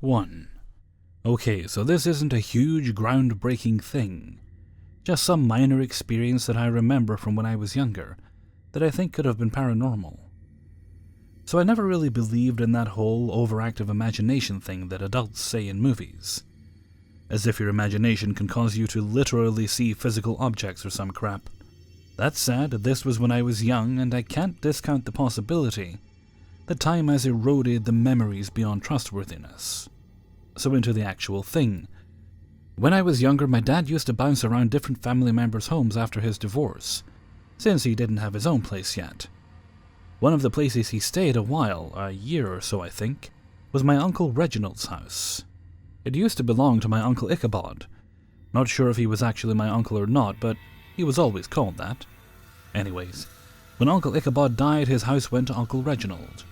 1. Okay, so this isn't a huge groundbreaking thing. Just some minor experience that I remember from when I was younger that I think could have been paranormal. So I never really believed in that whole overactive imagination thing that adults say in movies. As if your imagination can cause you to literally see physical objects or some crap. That said, this was when I was young, and I can't discount the possibility that time has eroded the memories beyond trustworthiness. So into the actual thing. When I was younger, my dad used to bounce around different family members' homes after his divorce, since he didn't have his own place yet. One of the places he stayed a year or so I think, was my Uncle Reginald's house. It used to belong to my Uncle Ichabod. Not sure if he was actually my uncle or not, but he was always called that. Anyways, when Uncle Ichabod died, his house went to Uncle Reginald.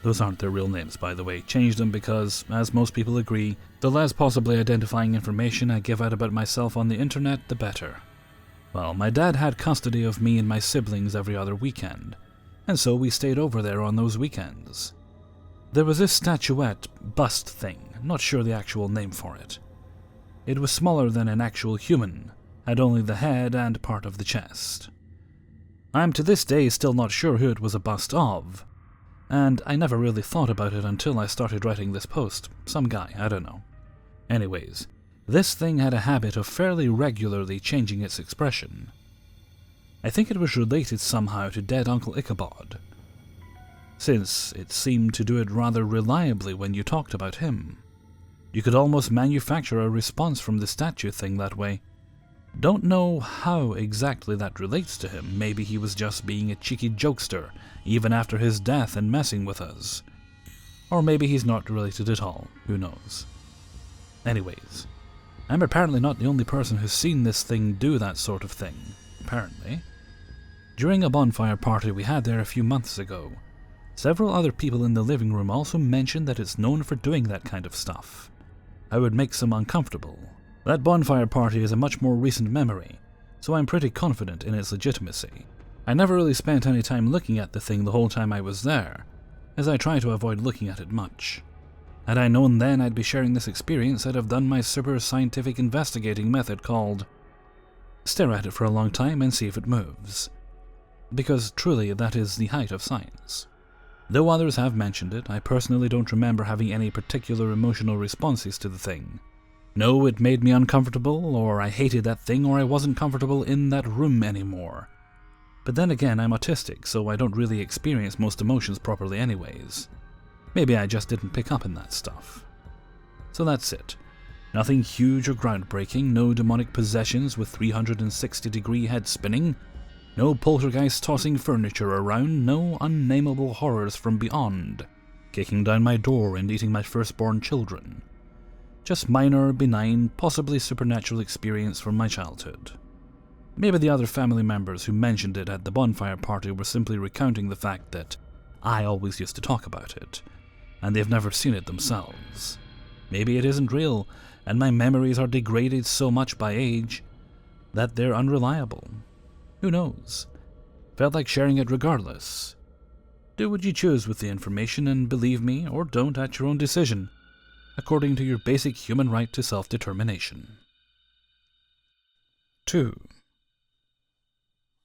Those aren't their real names, by the way. Changed them because, as most people agree, the less possibly identifying information I give out about myself on the internet, the better. Well, my dad had custody of me and my siblings every other weekend, and so we stayed over there on those weekends. There was this statuette, bust thing, not sure the actual name for it. It was smaller than an actual human, had only the head and part of the chest. I'm to this day still not sure who it was a bust of, and I never really thought about it until I started writing this post. Some guy, I don't know. Anyways, this thing had a habit of fairly regularly changing its expression. I think it was related somehow to dead Uncle Ichabod, since it seemed to do it rather reliably when you talked about him. You could almost manufacture a response from the statue thing that way. Don't know how exactly that relates to him. Maybe he was just being a cheeky jokester, even after his death and messing with us. Or maybe he's not related at all, who knows. Anyways, I'm apparently not the only person who's seen this thing do that sort of thing, apparently. During a bonfire party we had there a few months ago, several other people in the living room also mentioned that it's known for doing that kind of stuff. I would make some uncomfortable. That bonfire party is a much more recent memory, so I'm pretty confident in its legitimacy. I never really spent any time looking at the thing the whole time I was there, as I try to avoid looking at it much. Had I known then I'd be sharing this experience, I'd have done my super scientific investigating method called stare at it for a long time and see if it moves. Because truly that is the height of science. Though others have mentioned it, I personally don't remember having any particular emotional responses to the thing. No, it made me uncomfortable, or I hated that thing, or I wasn't comfortable in that room anymore. But then again, I'm autistic, so I don't really experience most emotions properly anyways. Maybe I just didn't pick up in that stuff. So that's it. Nothing huge or groundbreaking, no demonic possessions with 360-degree head spinning, no poltergeist tossing furniture around, no unnameable horrors from beyond, kicking down my door and eating my firstborn children. Just minor, benign, possibly supernatural experience from my childhood. Maybe the other family members who mentioned it at the bonfire party were simply recounting the fact that I always used to talk about it, and they've never seen it themselves. Maybe it isn't real, and my memories are degraded so much by age that they're unreliable. Who knows? Felt like sharing it regardless. Do what you choose with the information and believe me, or don't at your own decision, according to your basic human right to self-determination. 2.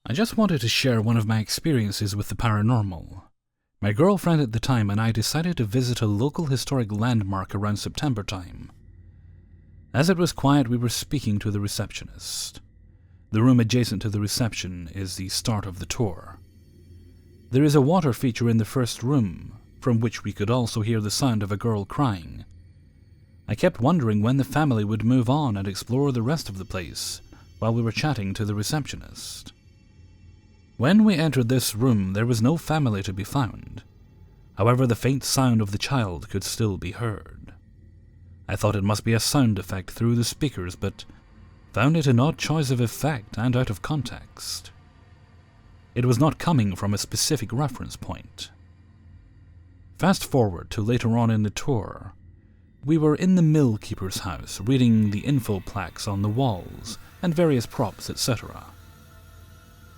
I just wanted to share one of my experiences with the paranormal. My girlfriend at the time and I decided to visit a local historic landmark around September time. As it was quiet, we were speaking to the receptionist. The room adjacent to the reception is the start of the tour. There is a water feature in the first room, from which we could also hear the sound of a girl crying. I kept wondering when the family would move on and explore the rest of the place, while we were chatting to the receptionist. When we entered this room, there was no family to be found. However, the faint sound of the child could still be heard. I thought it must be a sound effect through the speakers, but found it an odd choice of effect and out of context. It was not coming from a specific reference point. Fast forward to later on in the tour. We were in the mill keeper's house, reading the info plaques on the walls and various props, etc.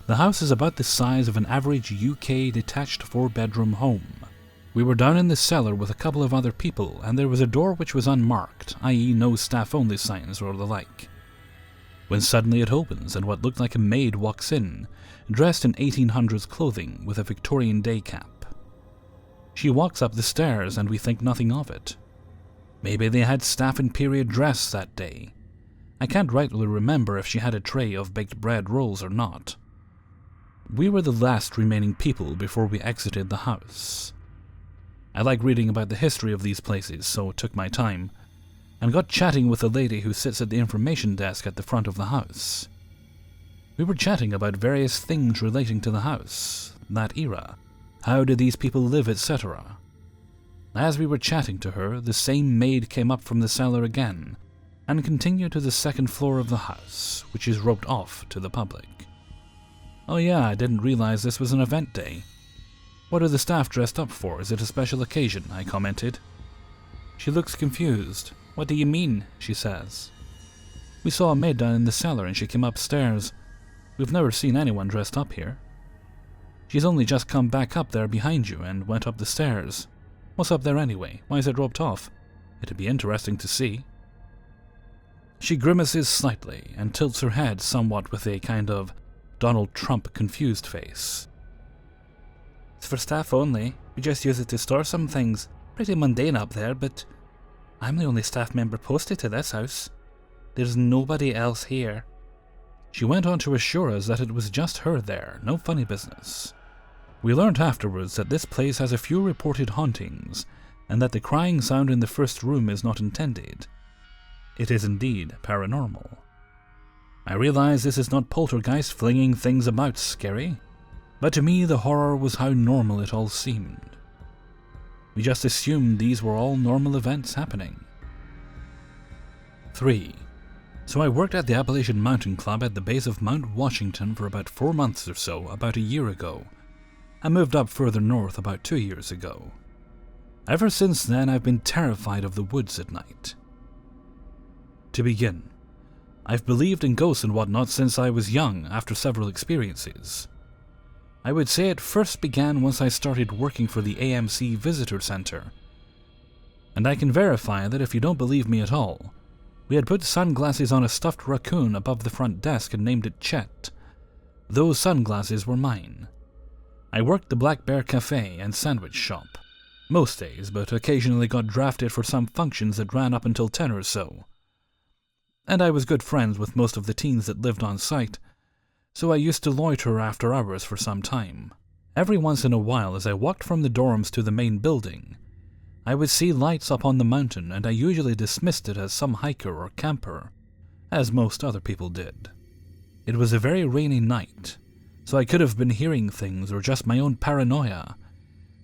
The house is about the size of an average UK detached 4-bedroom home. We were down in the cellar with a couple of other people, and there was a door which was unmarked, i.e. no staff-only signs or the like. When suddenly it opens and what looked like a maid walks in, dressed in 1800s clothing with a Victorian day cap. She walks up the stairs and we think nothing of it. Maybe they had staff in period dress that day. I can't rightly remember if she had a tray of baked bread rolls or not. We were the last remaining people before we exited the house. I like reading about the history of these places, so took my time, and got chatting with the lady who sits at the information desk at the front of the house. We were chatting about various things relating to the house, that era, how did these people live, etc. As we were chatting to her, the same maid came up from the cellar again, and continued to the second floor of the house, which is roped off to the public. "Oh yeah, I didn't realize this was an event day. What are the staff dressed up for? Is it a special occasion?" I commented. She looks confused. "What do you mean?" she says. "We saw a maid down in the cellar and she came upstairs. We've never seen anyone dressed up here. She's only just come back up there behind you and went up the stairs. What's up there anyway? Why is it roped off? It'd be interesting to see." She grimaces slightly and tilts her head somewhat with a kind of Donald Trump confused face. "It's for staff only. We just use it to store some things. Pretty mundane up there, but I'm the only staff member posted to this house. There's nobody else here." She went on to assure us that it was just her there, no funny business. We learned afterwards that this place has a few reported hauntings, and that the crying sound in the first room is not intended. It is indeed paranormal. I realize this is not poltergeist flinging things about scary, but to me the horror was how normal it all seemed. We just assumed these were all normal events happening. 3. So I worked at the Appalachian Mountain Club at the base of Mount Washington for about 4 months or so, about a year ago. I moved up further north about 2 years ago. Ever since then I've been terrified of the woods at night. To begin, I've believed in ghosts and whatnot since I was young, after several experiences. I would say it first began once I started working for the AMC Visitor Center. And I can verify that if you don't believe me at all, we had put sunglasses on a stuffed raccoon above the front desk and named it Chet. Those sunglasses were mine. I worked the Black Bear Cafe and sandwich shop, most days, but occasionally got drafted for some functions that ran up until 10 or so. And I was good friends with most of the teens that lived on site, so I used to loiter after hours for some time. Every once in a while, as I walked from the dorms to the main building, I would see lights up on the mountain, and I usually dismissed it as some hiker or camper, as most other people did. It was a very rainy night, so I could have been hearing things or just my own paranoia,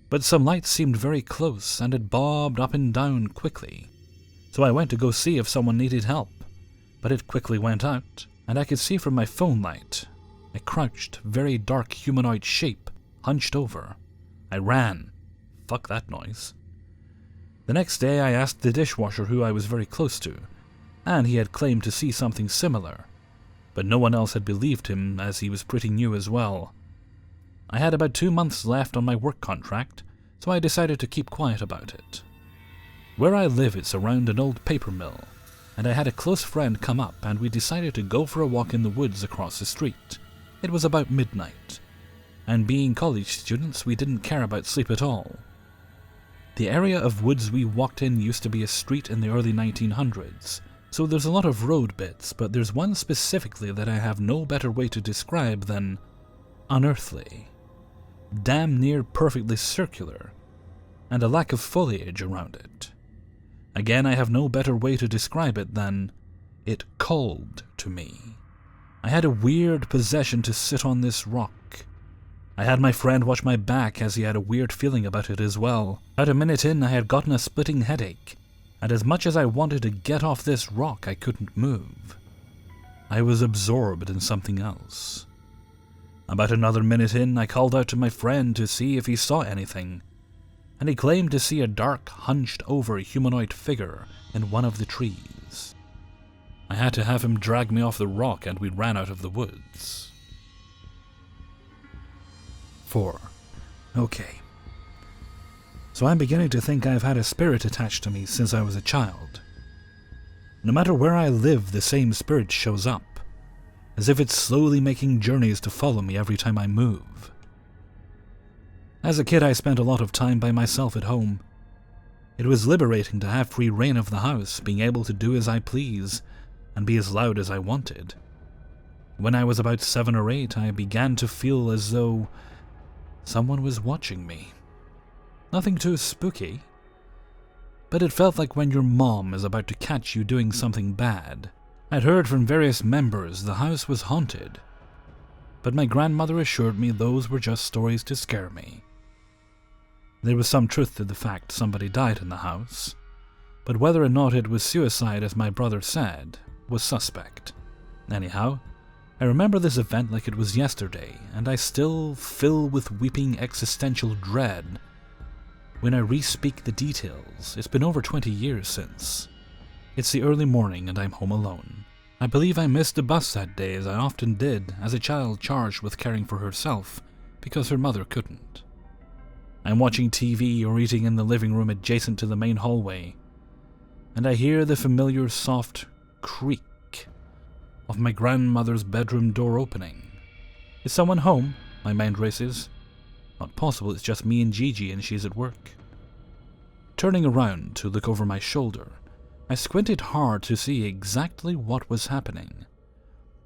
but some lights seemed very close and it bobbed up and down quickly, so I went to go see if someone needed help, but it quickly went out, and I could see from my phone light a crouched, very dark humanoid shape hunched over. I ran. Fuck that noise. The next day I asked the dishwasher who I was very close to, and he had claimed to see something similar, but no one else had believed him as he was pretty new as well. I had about 2 months left on my work contract, so I decided to keep quiet about it. Where I live it's around an old paper mill, and I had a close friend come up and we decided to go for a walk in the woods across the street. It was about midnight, and being college students we didn't care about sleep at all. The area of woods we walked in used to be a street in the early 1900s, so there's a lot of road bits, but there's one specifically that I have no better way to describe than unearthly, damn near perfectly circular, and a lack of foliage around it. Again, I have no better way to describe it than it called to me. I had a weird possession to sit on this rock. I had my friend watch my back as he had a weird feeling about it as well. About a minute in, I had gotten a splitting headache, and as much as I wanted to get off this rock, I couldn't move. I was absorbed in something else. About another minute in, I called out to my friend to see if he saw anything, and he claimed to see a dark, hunched-over humanoid figure in one of the trees. I had to have him drag me off the rock and we ran out of the woods. 4. Okay. so I'm beginning to think I've had a spirit attached to me since I was a child. No matter where I live, the same spirit shows up, as if it's slowly making journeys to follow me every time I move. As a kid, I spent a lot of time by myself at home. It was liberating to have free reign of the house, being able to do as I please and be as loud as I wanted. When I was about 7 or 8, I began to feel as though someone was watching me. Nothing too spooky, but it felt like when your mom is about to catch you doing something bad. I'd heard from various members the house was haunted, but my grandmother assured me those were just stories to scare me. There was some truth to the fact somebody died in the house, but whether or not it was suicide, as my brother said, was suspect. Anyhow, I remember this event like it was yesterday, and I still fill with weeping existential dread when I re-speak the details. It's been over 20 years since. It's the early morning and I'm home alone. I believe I missed the bus that day, as I often did as a child charged with caring for herself because her mother couldn't. I'm watching TV or eating in the living room adjacent to the main hallway, and I hear the familiar soft creak of my grandmother's bedroom door opening. Is someone home? My mind races. Not possible, it's just me and Gigi and she's at work. Turning around to look over my shoulder, I squinted hard to see exactly what was happening,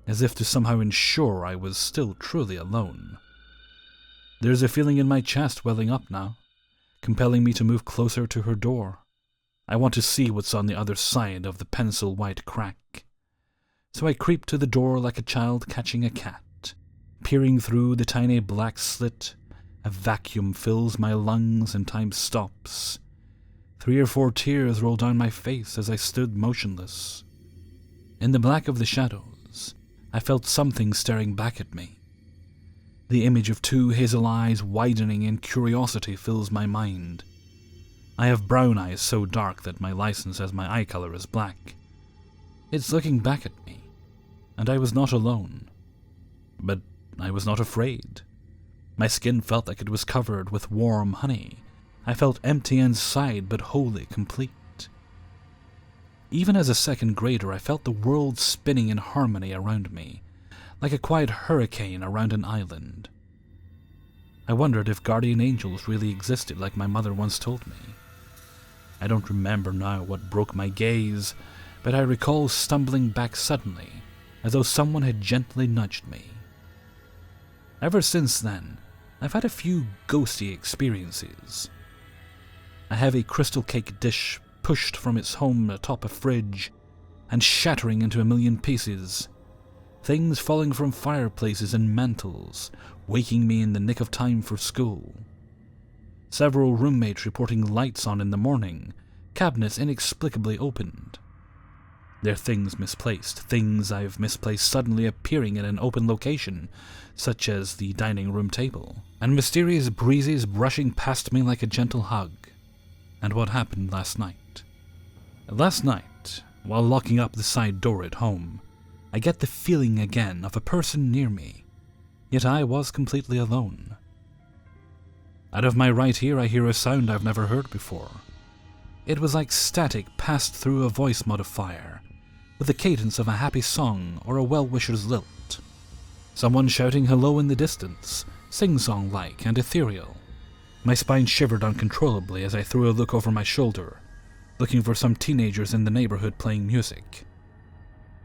as if to somehow ensure I was still truly alone. There's a feeling in my chest welling up now, compelling me to move closer to her door. I want to see what's on the other side of the pencil-white crack. So I creep to the door like a child catching a cat. Peering through the tiny black slit, a vacuum fills my lungs and time stops. 3 or 4 tears roll down my face as I stood motionless. In the black of the shadows, I felt something staring back at me. The image of 2 hazel eyes widening in curiosity fills my mind. I have brown eyes so dark that my license says my eye color is black. It's looking back at me, and I was not alone. But I was not afraid. My skin felt like it was covered with warm honey. I felt empty inside, but wholly complete. Even as a second grader, I felt the world spinning in harmony around me, like a quiet hurricane around an island. I wondered if guardian angels really existed like my mother once told me. I don't remember now what broke my gaze, but I recall stumbling back suddenly, as though someone had gently nudged me. Ever since then, I've had a few ghosty experiences. A heavy crystal cake dish pushed from its home atop a fridge and shattering into a million pieces. Things falling from fireplaces and mantels, waking me in the nick of time for school. Several roommates reporting lights on in the morning, cabinets inexplicably opened. Their things misplaced, things I've misplaced suddenly appearing in an open location, such as the dining room table, and mysterious breezes brushing past me like a gentle hug. And what happened last night? Last night, while locking up the side door at home, I get the feeling again of a person near me, yet I was completely alone. Out of my right ear I hear a sound I've never heard before. It was like static passed through a voice modifier, with the cadence of a happy song or a well-wisher's lilt. Someone shouting hello in the distance, sing-song-like and ethereal. My spine shivered uncontrollably as I threw a look over my shoulder, looking for some teenagers in the neighborhood playing music.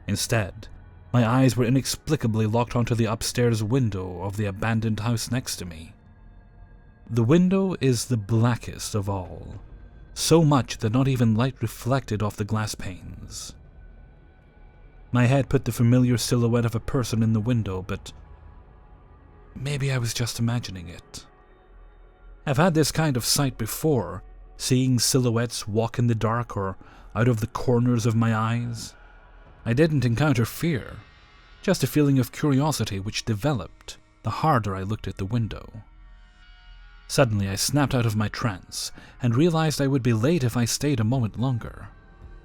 Instead, my eyes were inexplicably locked onto the upstairs window of the abandoned house next to me. The window is the blackest of all, so much that not even light reflected off the glass panes. My head put the familiar silhouette of a person in the window, but maybe I was just imagining it. I've had this kind of sight before, seeing silhouettes walk in the dark or out of the corners of my eyes. I didn't encounter fear, just a feeling of curiosity which developed the harder I looked at the window. Suddenly I snapped out of my trance and realized I would be late if I stayed a moment longer.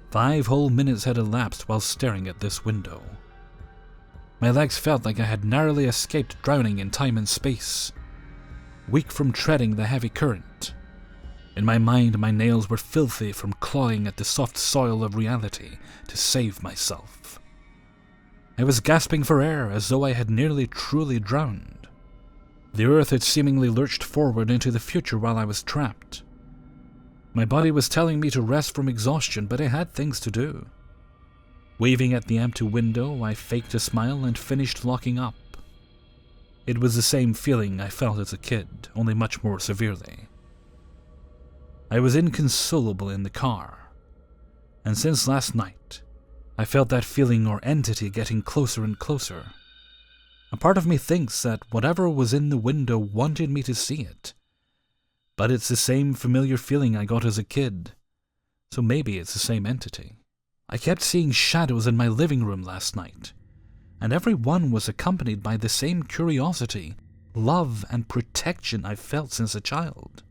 5 whole minutes had elapsed while staring at this window. My legs felt like I had narrowly escaped drowning in time and space. Weak from treading the heavy current, In my mind, my nails were filthy from clawing at the soft soil of reality to save myself. I was gasping for air as though I had nearly truly drowned. The earth had seemingly lurched forward into the future while I was trapped. My body was telling me to rest from exhaustion, but I had things to do. Waving at the empty window, I faked a smile and finished locking up. It was the same feeling I felt as a kid, only much more severely. I was inconsolable in the car, and since last night, I felt that feeling or entity getting closer and closer. A part of me thinks that whatever was in the window wanted me to see it, but it's the same familiar feeling I got as a kid, so maybe it's the same entity. I kept seeing shadows in my living room last night, and every one was accompanied by the same curiosity, love, and protection I've felt since a child.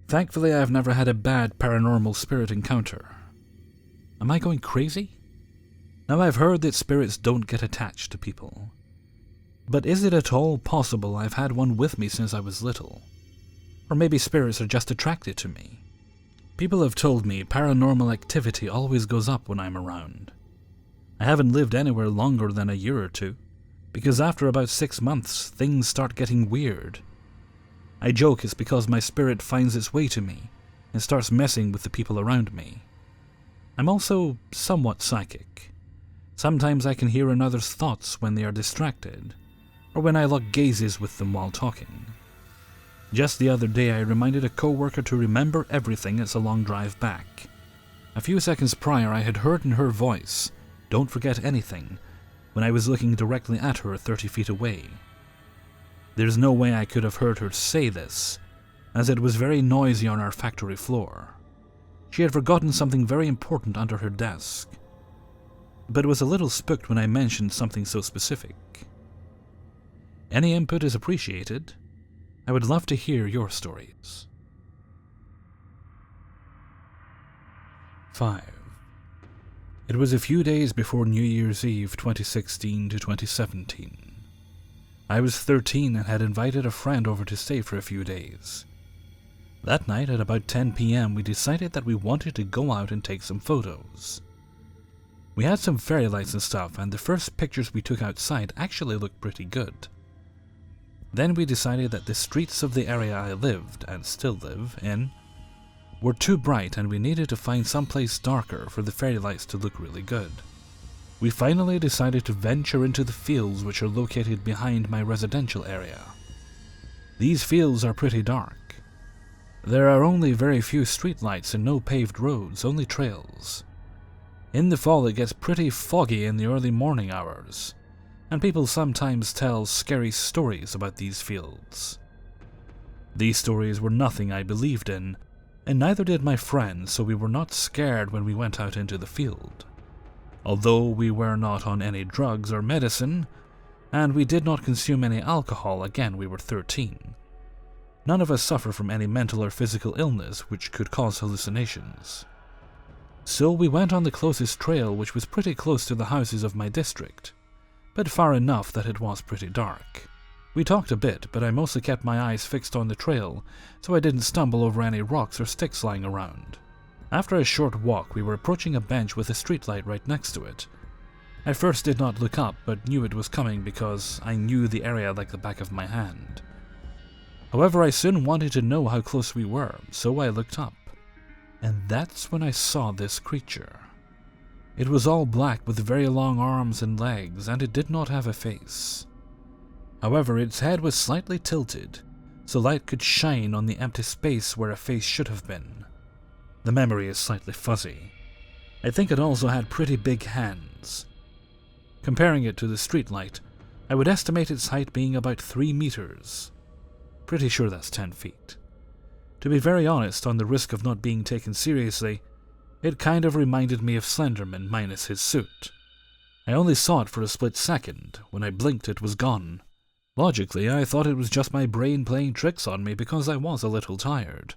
Thankfully, I've never had a bad paranormal spirit encounter. Am I going crazy? Now, I've heard that spirits don't get attached to people. But is it at all possible I've had one with me since I was little? Or maybe spirits are just attracted to me? People have told me paranormal activity always goes up when I'm around. I haven't lived anywhere longer than a year or two, because after about 6 months, things start getting weird. I joke it's because my spirit finds its way to me and starts messing with the people around me. I'm also somewhat psychic. Sometimes I can hear another's thoughts when they are distracted, or when I lock gazes with them while talking. Just the other day I reminded a coworker to remember everything as a long drive back. A few seconds prior I had heard in her voice, "Don't forget anything," when I was looking directly at her 30 feet away. There's no way I could have heard her say this, as it was very noisy on our factory floor. She had forgotten something very important under her desk, but was a little spooked when I mentioned something so specific. Any input is appreciated. I would love to hear your stories. 5. It was a few days before New Year's Eve 2016 to 2017. I was 13 and had invited a friend over to stay for a few days. That night at about 10 p.m. we decided that we wanted to go out and take some photos. We had some fairy lights and stuff, and the first pictures we took outside actually looked pretty good. Then we decided that the streets of the area I lived, and still live, in were too bright and we needed to find someplace darker for the fairy lights to look really good. We finally decided to venture into the fields which are located behind my residential area. These fields are pretty dark. There are only very few streetlights and no paved roads, only trails. In the fall it gets pretty foggy in the early morning hours, and people sometimes tell scary stories about these fields. These stories were nothing I believed in, and neither did my friends, so we were not scared when we went out into the field. Although we were not on any drugs or medicine, and we did not consume any alcohol, again we were 13. None of us suffer from any mental or physical illness which could cause hallucinations. So we went on the closest trail, which was pretty close to the houses of my district, but far enough that it was pretty dark. We talked a bit, but I mostly kept my eyes fixed on the trail, so I didn't stumble over any rocks or sticks lying around. After a short walk, we were approaching a bench with a streetlight right next to it. I first did not look up, but knew it was coming because I knew the area like the back of my hand. However, I soon wanted to know how close we were, so I looked up. And that's when I saw this creature. It was all black with very long arms and legs, and it did not have a face. However, its head was slightly tilted, so light could shine on the empty space where a face should have been. The memory is slightly fuzzy. I think it also had pretty big hands. Comparing it to the streetlight, I would estimate its height being about 3 meters. Pretty sure that's 10 feet. To be very honest, on the risk of not being taken seriously, it kind of reminded me of Slenderman minus his suit. I only saw it for a split second. When I blinked, it was gone. Logically, I thought it was just my brain playing tricks on me because I was a little tired.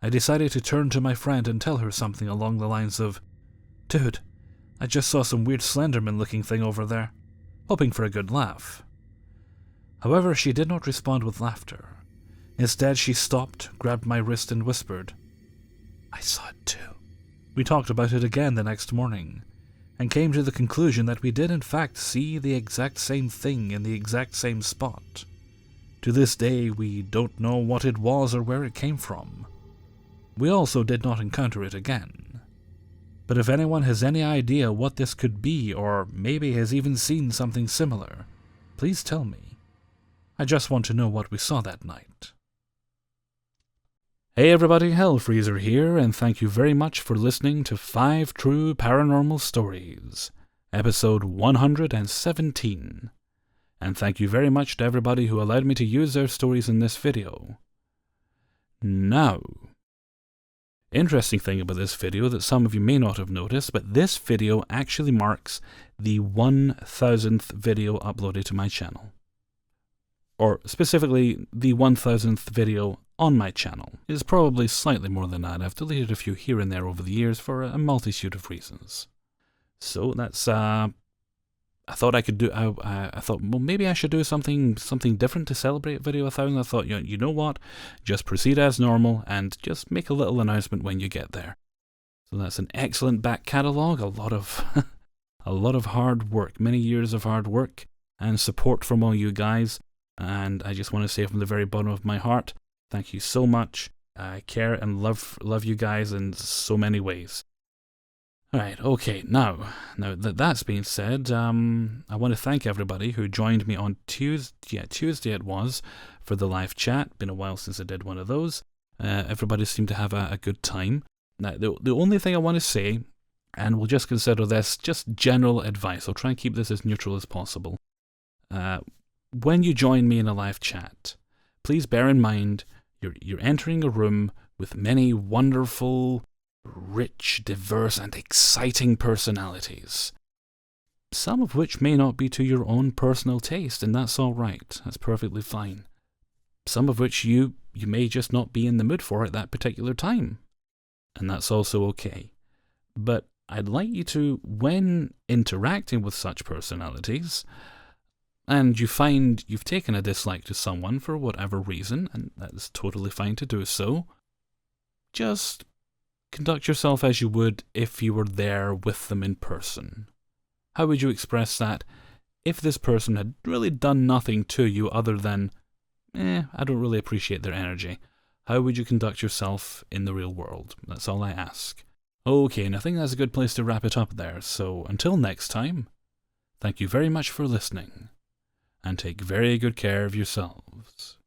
I decided to turn to my friend and tell her something along the lines of, "Dude, I just saw some weird Slenderman-looking thing over there," hoping for a good laugh. However, she did not respond with laughter. Instead, she stopped, grabbed my wrist and whispered, I saw it too. We talked about it again the next morning, and came to the conclusion that we did in fact see the exact same thing in the exact same spot. To this day, we don't know what it was or where it came from. We also did not encounter it again. But if anyone has any idea what this could be, or maybe has even seen something similar, please tell me. I just want to know what we saw that night. Hey everybody, Hellfreezer here, and thank you very much for listening to 5 True Paranormal Stories, episode 117. And thank you very much to everybody who allowed me to use their stories in this video. Now, interesting thing about this video that some of you may not have noticed, but this video actually marks the 1000th video uploaded to my channel. Or specifically, the 1000th video on my channel. It is probably slightly more than that. I've deleted a few here and there over the years for a multitude of reasons. So that's, I thought I could do. I thought, well, maybe I should do something different to celebrate Video 1000. I thought, you know what, just proceed as normal and just make a little announcement when you get there. So that's an excellent back catalogue. A lot of hard work, many years of hard work and support from all you guys. And I just want to say from the very bottom of my heart, thank you so much. I care and love you guys in so many ways. Alright, okay, now that that's been said, I want to thank everybody who joined me on Tuesday it was, for the live chat. Been a while since I did one of those. Everybody seemed to have a good time. Now, the only thing I want to say, and we'll just consider this just general advice, I'll try and keep this as neutral as possible. When you join me in a live chat, please bear in mind you're entering a room with many wonderful, rich, diverse, and exciting personalities, some of which may not be to your own personal taste, and that's all right. That's perfectly fine. Some of which you may just not be in the mood for at that particular time, and that's also okay. But I'd like you to, when interacting with such personalities, and you find you've taken a dislike to someone for whatever reason, and that's totally fine to do so, just conduct yourself as you would if you were there with them in person. How would you express that if this person had really done nothing to you other than, I don't really appreciate their energy? How would you conduct yourself in the real world? That's all I ask. Okay, and I think that's a good place to wrap it up there, so until next time, thank you very much for listening, and take very good care of yourselves.